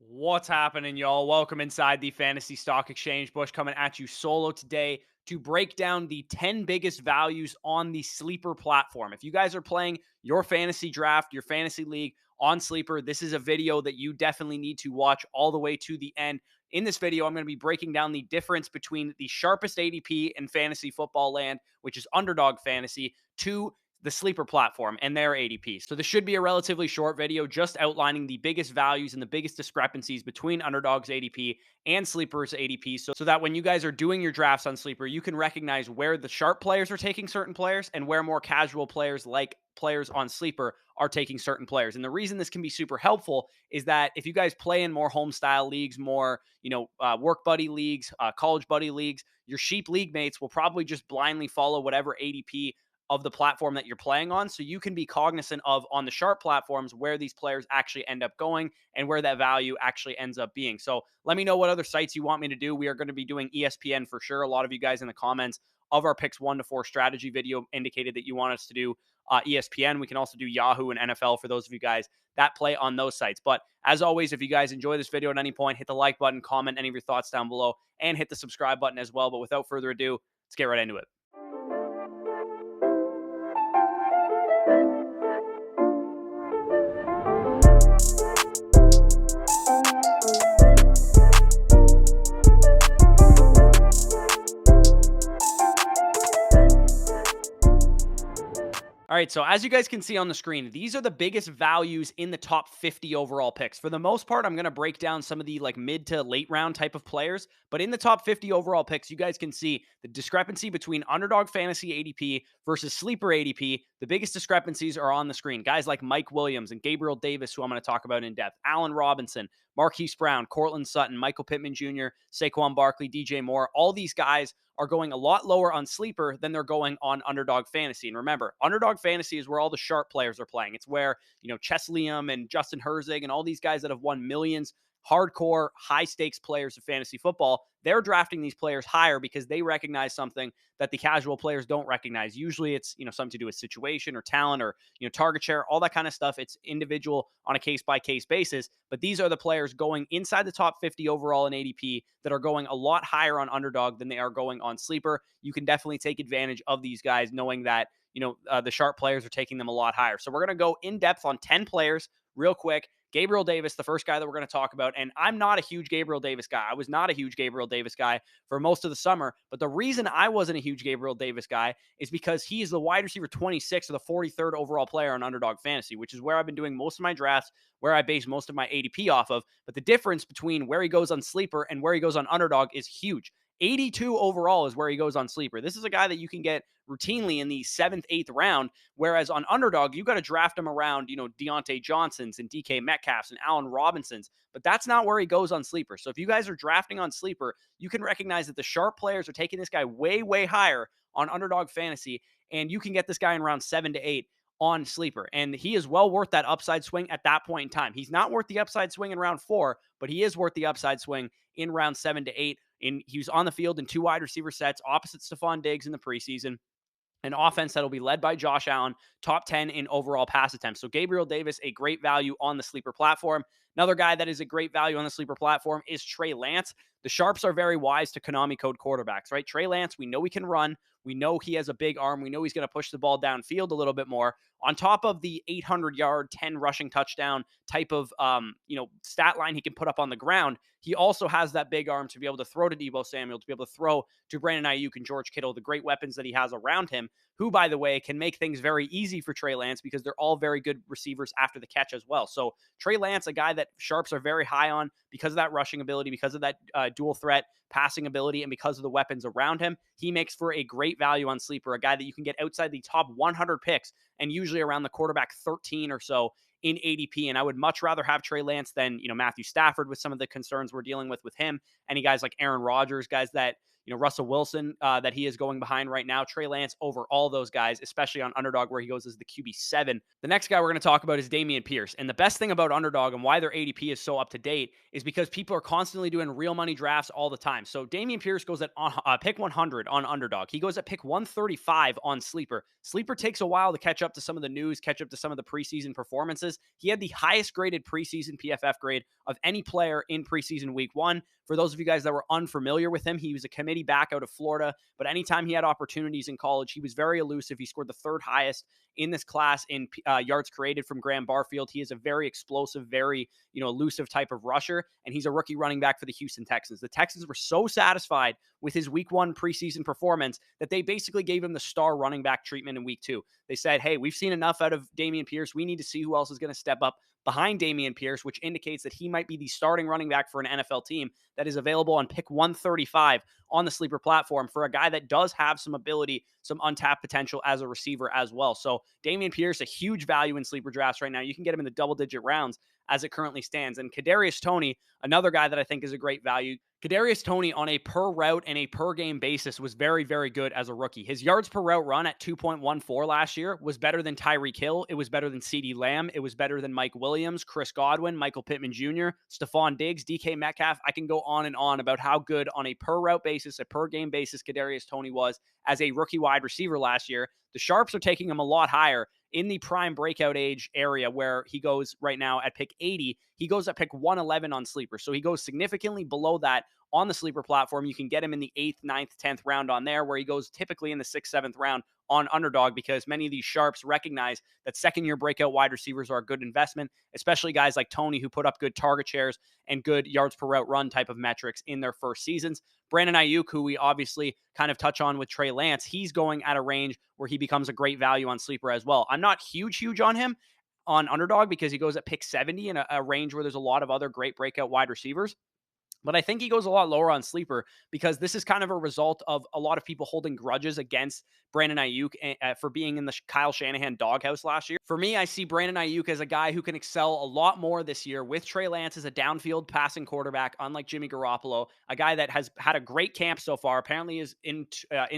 What's happening, y'all? Welcome inside the Fantasy Stock Exchange. Bush coming at you solo today to break down the 10 biggest values on the Sleeper platform. If you guys are playing your fantasy draft, your fantasy league on Sleeper, this is a video that you definitely need to watch all the way to the end. In this video, I'm going to be breaking down the difference between the sharpest ADP in fantasy football land, which is Underdog Fantasy, to the Sleeper platform and their ADP. So this should be a relatively short video just outlining the biggest values and the biggest discrepancies between Underdog's ADP and Sleeper's ADP so that when you guys are doing your drafts on Sleeper, you can recognize where the sharp players are taking certain players and where more casual players like players on Sleeper are taking certain players. And the reason this can be super helpful is that if you guys play in more home style leagues, more, work buddy leagues, college buddy leagues, your sheep league mates will probably just blindly follow whatever ADP of the platform that you're playing on. So you can be cognizant of on the sharp platforms where these players actually end up going and where that value actually ends up being. So let me know what other sites you want me to do. We are going to be doing ESPN for sure. A lot of you guys in the comments of our picks 1 to 4 strategy video indicated that you want us to do ESPN. We can also do Yahoo and NFL for those of you guys that play on those sites. But as always, if you guys enjoy this video at any point, hit the like button, comment any of your thoughts down below, and hit the subscribe button as well. But without further ado, let's get right into it. All right, so as you guys can see on the screen, these are the biggest values in the top 50 overall picks. For the most part, I'm going to break down some of the mid to late round type of players, but in the top 50 overall picks, you guys can see the discrepancy between Underdog Fantasy ADP versus Sleeper ADP. The biggest discrepancies are on the screen. Guys like Mike Williams and Gabriel Davis, who I'm going to talk about in depth, Allen Robinson, Marquise Brown, Cortland Sutton, Michael Pittman Jr., Saquon Barkley, DJ Moore. All these guys are going a lot lower on Sleeper than they're going on Underdog Fantasy. And remember, Underdog Fantasy is where all the sharp players are playing. It's where, Chess Liam and Justin Herzig and all these guys that have won millions, hardcore, high stakes players of fantasy football, they're drafting these players higher because they recognize something that the casual players don't recognize. Usually it's, something to do with situation or talent or, target share, all that kind of stuff. It's individual on a case by case basis. But these are the players going inside the top 50 overall in ADP that are going a lot higher on Underdog than they are going on Sleeper. You can definitely take advantage of these guys knowing that, the sharp players are taking them a lot higher. So we're going to go in depth on 10 players real quick. Gabriel Davis, the first guy that we're going to talk about. And I'm not a huge Gabriel Davis guy. I was not a huge Gabriel Davis guy for most of the summer. But the reason I wasn't a huge Gabriel Davis guy is because he is the wide receiver 26 or the 43rd overall player on Underdog Fantasy, which is where I've been doing most of my drafts, where I base most of my ADP off of. But the difference between where he goes on Sleeper and where he goes on Underdog is huge. 82 overall is where he goes on Sleeper. This is a guy that you can get routinely in the 7th, 8th round, whereas on Underdog, you got to draft him around, Deontay Johnsons and DK Metcalfs and Allen Robinsons, but that's not where he goes on Sleeper. So if you guys are drafting on Sleeper, you can recognize that the sharp players are taking this guy way, way higher on Underdog Fantasy, and you can get this guy in round 7 to 8 on Sleeper. And he is well worth that upside swing at that point in time. He's not worth the upside swing in round 4, but he is worth the upside swing in round 7 to 8. And he was on the field in 2 wide receiver sets opposite Stephon Diggs in the preseason. An offense that will be led by Josh Allen, top 10 in overall pass attempts. So Gabriel Davis, a great value on the Sleeper platform. Another guy that is a great value on the Sleeper platform is Trey Lance. The Sharps are very wise to Konami code quarterbacks, right? Trey Lance, we know he can run. We know he has a big arm. We know he's going to push the ball downfield a little bit more. On top of the 800-yard, 10 rushing touchdown type of, stat line he can put up on the ground, he also has that big arm to be able to throw to Deebo Samuel, to be able to throw to Brandon Aiyuk and George Kittle, the great weapons that he has around him, who, by the way, can make things very easy for Trey Lance because they're all very good receivers after the catch as well. So Trey Lance, a guy that Sharps are very high on because of that rushing ability, because of that dual threat passing ability, and because of the weapons around him, he makes for a great value on Sleeper, a guy that you can get outside the top 100 picks and usually around the quarterback 13 or so in ADP. And I would much rather have Trey Lance than, Matthew Stafford with some of the concerns we're dealing with him. Any guys like Aaron Rodgers, guys that, Russell Wilson that he is going behind right now. Trey Lance over all those guys, especially on Underdog where he goes as the QB7. The next guy we're going to talk about is Dameon Pierce. And the best thing about Underdog and why their ADP is so up to date is because people are constantly doing real money drafts all the time. So Dameon Pierce goes at pick 100 on Underdog. He goes at pick 135 on Sleeper. Sleeper takes a while to catch up to some of the news, catch up to some of the preseason performances. He had the highest graded preseason PFF grade of any player in preseason week 1. For those of you guys that were unfamiliar with him, he was a committee back out of Florida, but anytime he had opportunities in college, he was very elusive. He scored the 3rd highest in this class in yards created from Graham Barfield. He is a very explosive, very elusive type of rusher, and he's a rookie running back for the Houston Texans. The Texans were so satisfied with his week 1 preseason performance that they basically gave him the star running back treatment in week 2. They said, hey, we've seen enough out of Dameon Pierce. We need to see who else is going to step up behind Dameon Pierce, which indicates that he might be the starting running back for an NFL team that is available on pick 135 on the Sleeper platform for a guy that does have some ability, some untapped potential as a receiver as well. So Dameon Pierce, a huge value in Sleeper drafts right now. You can get him in the double-digit rounds as it currently stands. And Kadarius Toney, another guy that I think is a great value. Kadarius Toney on a per route and a per game basis was very, very good as a rookie. His yards per route run at 2.14 last year was better than Tyreek Hill. It was better than CeeDee Lamb. It was better than Mike Williams, Chris Godwin, Michael Pittman Jr., Stephon Diggs, DK Metcalf. I can go on and on about how good on a per route basis, a per game basis, Kadarius Toney was as a rookie wide receiver last year. The Sharps are taking him a lot higher in the prime breakout age area where he goes right now at pick 80. He goes at pick 111 on Sleeper. So he goes significantly below that on the Sleeper platform. You can get him in the 8th, 9th, 10th round on there, where he goes typically in the 6th, 7th round on Underdog, because many of these Sharps recognize that second-year breakout wide receivers are a good investment, especially guys like Toney who put up good target shares and good yards per route run type of metrics in their first seasons. Brandon Aiyuk, who we obviously kind of touch on with Trey Lance, he's going at a range where he becomes a great value on Sleeper as well. I'm not huge on him on Underdog because he goes at pick 70 in a range where there's a lot of other great breakout wide receivers. But I think he goes a lot lower on Sleeper because this is kind of a result of a lot of people holding grudges against Brandon Aiyuk for being in the Kyle Shanahan doghouse last year. For me, I see Brandon Aiyuk as a guy who can excel a lot more this year with Trey Lance as a downfield passing quarterback, unlike Jimmy Garoppolo, a guy that has had a great camp so far, apparently is in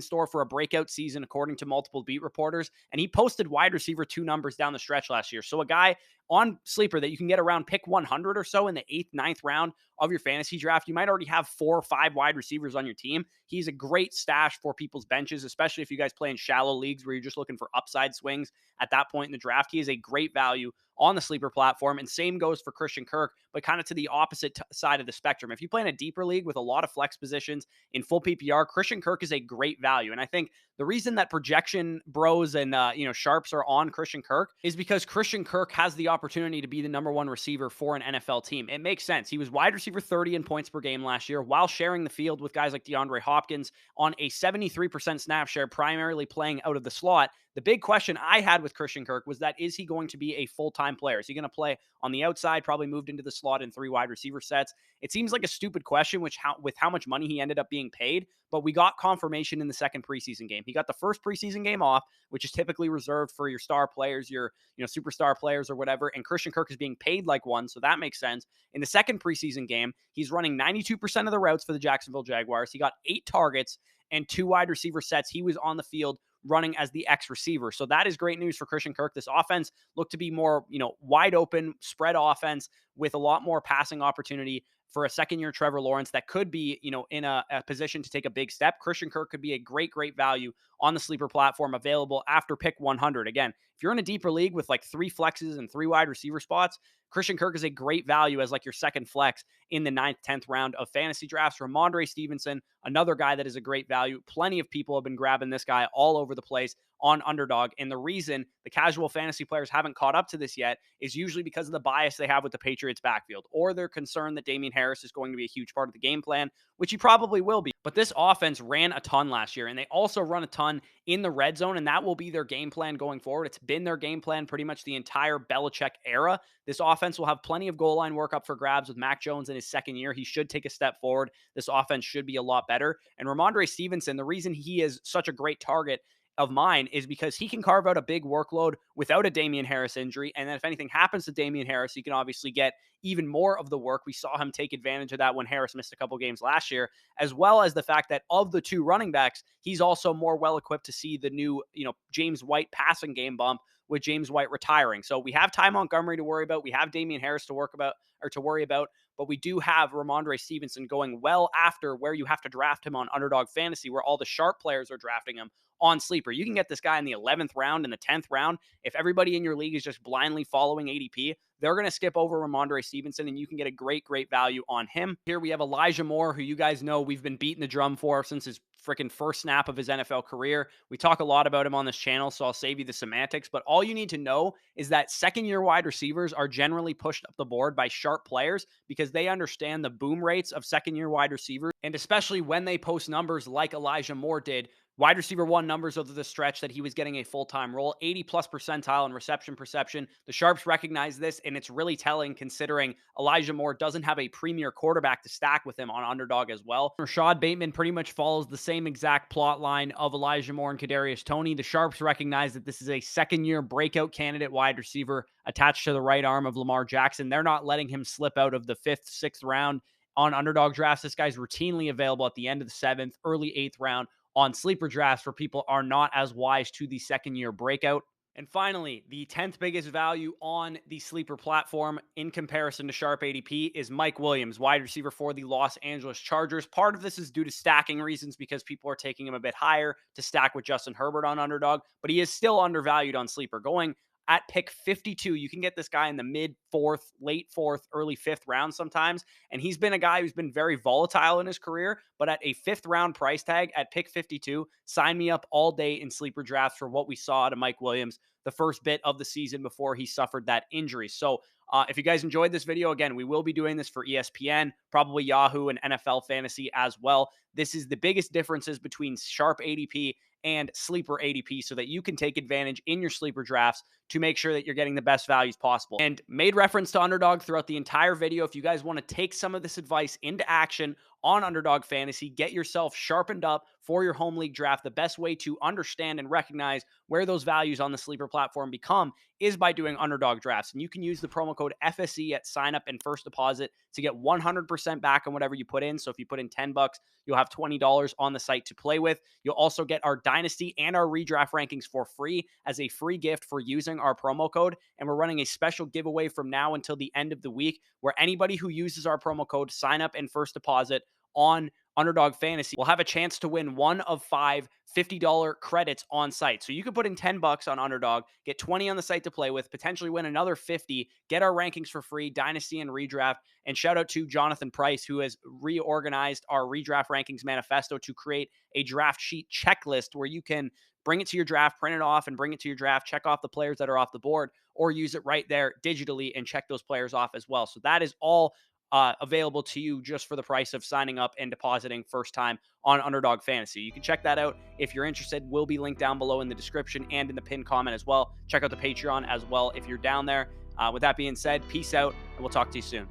store for a breakout season, according to multiple beat reporters. And he posted wide receiver 2 numbers down the stretch last year. So a guy on Sleeper that you can get around pick 100 or so in the 8th, 9th round of your fantasy draft. You might already have 4 or 5 wide receivers on your team. He's a great stash for people's benches, especially if you guys play in shallow leagues where you're just looking for upside swings at that point in the draft. He is a great value on the Sleeper platform, and same goes for Christian Kirk, but kind of to the opposite side of the spectrum. If you play in a deeper league with a lot of flex positions in full PPR, Christian Kirk is a great value. And I think the reason that projection bros and sharps are on Christian Kirk is because Christian Kirk has the opportunity to be the number 1 receiver for an NFL team. It makes sense. He was wide receiver 30 in points per game last year while sharing the field with guys like DeAndre Hopkins on a 73% snap share, primarily playing out of the slot. The big question I had with Christian Kirk was that, is he going to be a full-time player? Is he going to play on the outside, probably moved into the slot in 3 wide receiver sets? It seems like a stupid question, with how much money he ended up being paid, but we got confirmation in the second preseason game. He got the first preseason game off, which is typically reserved for your star players, your superstar players or whatever, and Christian Kirk is being paid like one, so that makes sense. In the second preseason game, he's running 92% of the routes for the Jacksonville Jaguars. He got 8 targets and 2 wide receiver sets. He was on the field running as the X receiver. So that is great news for Christian Kirk. This offense looked to be more, wide open spread offense with a lot more passing opportunity for a second-year Trevor Lawrence that could be, in a position to take a big step. Christian Kirk could be a great value on the Sleeper platform, available after pick 100. Again, if you're in a deeper league with like 3 flexes and 3 wide receiver spots, Christian Kirk is a great value as like your second flex in the 9th, 10th round of fantasy drafts. Rhamondre Stevenson, another guy that is a great value. Plenty of people have been grabbing this guy all over the place on Underdog. And the reason the casual fantasy players haven't caught up to this yet is usually because of the bias they have with the Patriots backfield, or they're concerned that Damien Harris is going to be a huge part of the game plan, which he probably will be. But this offense ran a ton last year, and they also run a ton in the red zone, and that will be their game plan going forward. It's been their game plan pretty much the entire Belichick era. This offense will have plenty of goal line work up for grabs with Mac Jones in his second year. He should take a step forward. This offense should be a lot better. And Rhamondre Stevenson, the reason he is such a great target of mine is because he can carve out a big workload without a Damien Harris injury. And then if anything happens to Damien Harris, he can obviously get even more of the work. We saw him take advantage of that when Harris missed a couple games last year, as well as the fact that of the two running backs, he's also more well equipped to see the new, James White passing game bump with James White retiring. So we have Ty Montgomery to worry about. We have Damien Harris to worry about, but we do have Rhamondre Stevenson going well after where you have to draft him on Underdog Fantasy, where all the sharp players are drafting him on Sleeper. You can get this guy in the 11th round, in the 10th round. If everybody in your league is just blindly following ADP, they're going to skip over Rhamondre Stevenson, and you can get a great, great value on him. Here we have Elijah Moore, who you guys know we've been beating the drum for since his freaking first snap of his NFL career. We talk a lot about him on this channel, so I'll save you the semantics, but all you need to know is that second-year wide receivers are generally pushed up the board by sharp players because they understand the boom rates of second-year wide receivers, and especially when they post numbers like Elijah Moore did. Wide receiver one numbers over the stretch that he was getting a full-time role, 80+ percentile in reception perception. The Sharps recognize this, and it's really telling considering Elijah Moore doesn't have a premier quarterback to stack with him on Underdog as well. Rashod Bateman pretty much follows the same exact plot line of Elijah Moore and Kadarius Toney. The Sharps recognize that this is a second-year breakout candidate wide receiver attached to the right arm of Lamar Jackson. They're not letting him slip out of the 5th, 6th round on Underdog drafts. This guy's routinely available at the end of the 7th, early 8th round on sleeper drafts for people are not as wise to the second-year breakout. And finally, the 10th biggest value on the sleeper platform in comparison to Sharp ADP is Mike Williams, wide receiver for the Los Angeles Chargers. Part of this is due to stacking reasons because people are taking him a bit higher to stack with Justin Herbert on Underdog, but he is still undervalued on sleeper. Going at pick 52, you can get this guy in the mid 4th, late 4th, early 5th round sometimes. And he's been a guy who's been very volatile in his career, but at a 5th round price tag at pick 52, sign me up all day in sleeper drafts for what we saw out of Mike Williams the first bit of the season before he suffered that injury. So if you guys enjoyed this video, again, we will be doing this for ESPN, probably Yahoo and NFL Fantasy as well. This is the biggest differences between Sharp ADP and sleeper ADP so that you can take advantage in your sleeper drafts to make sure that you're getting the best values possible. And made reference to Underdog throughout the entire video. If you guys want to take some of this advice into action on Underdog Fantasy, get yourself sharpened up for your home league draft, the best way to understand and recognize where those values on the sleeper platform become is by doing Underdog drafts. And you can use the promo code FSE at sign up and first deposit to get 100% back on whatever you put in. So if you put in $10, you'll have $20 on the site to play with. You'll also get our Dynasty and our redraft rankings for free as a free gift for using our promo code. And we're running a special giveaway from now until the end of the week where anybody who uses our promo code sign up and first deposit on Underdog Fantasy will have a chance to win one of 5 $50 credits on site. So you could put in $10 on Underdog, get 20 on the site to play with, potentially win another 50, get our rankings for free, Dynasty and Redraft. And shout out to Jonathan Price, who has reorganized our Redraft Rankings Manifesto to create a draft sheet checklist where you can bring it to your draft, print it off, and bring it to your draft, check off the players that are off the board, or use it right there digitally and check those players off as well. So that is all available to you just for the price of signing up and depositing first time on Underdog Fantasy. You can check that out if you're interested. Will be linked down below in the description and in the pinned comment as well. Check out the Patreon as well if you're down there. With that being said, peace out, and we'll talk to you soon.